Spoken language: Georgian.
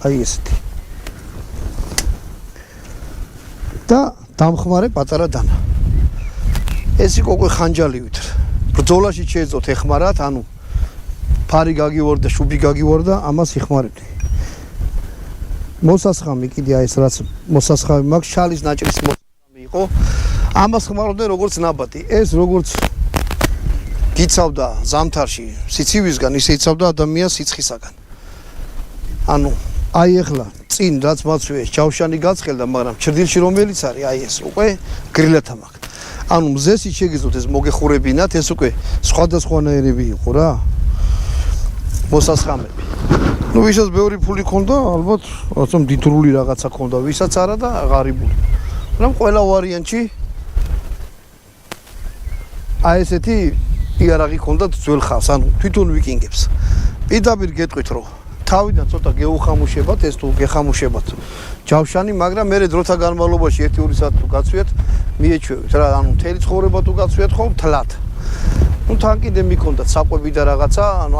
აი ესეთი. და დამხმარე პატარა დანა. ეს იყო უკვე ხანჯალივით. ბრძოლაში შეეძლოთ ეხმარათ, ანუ ფარი გაგივარ და შუბი გაგივარ და ამას იხმარებდი. მოსასხამი კიდე აი ეს რაც მოსასხამი მაქვს, შალის ნაჭრის მოსასხამი იყო. ამას ხმარობდნენ როგორც ნაბატი. ეს როგორც გიცავდა ზამთარში სიცივისგან, ისე იცავდა ადამიანს სიცხისაგან. ანუ აი ეხლა წინ რაც მაცვიეს ჯავშანი გაცხელდა, მაგრამ ჩრდილში რომელიც არის, აი ეს უკვე გრილათა მაქვს. ანუ მზესი შეგიძლიათ ეს მოგეხურებინათ, ეს უკვე სხვადასხვანაირები იყო რა. მოსასხამები. ნუ ვისაც ბევრი ფული ქონდა, ალბათ რაღაცა მდიდრული რაღაცა ქონდა, ვისაც არა და ღარიბული. მაგრამ ყველა ვარიანტში აი ესეთი იარაღი ქონდა ძველ ხალხს, ანუ თვითონ ვიკინგებს. პირდაპირ გეტყვით რომ თავიდან ცოტა გეუხამუშებათ, ეს თუ გეხამუშებათ ჯავშანი, მაგრამ მე დროთა განმავლობაში 1-2 საათი თუ გაცვიეთ, მიეჩვევით რა, ანუ მთელი ცხოვრება თუ გაცვიეთ ხომ თლად. ნუ თან კიდე მიქონდათ საყვები და რაღაცა, ანუ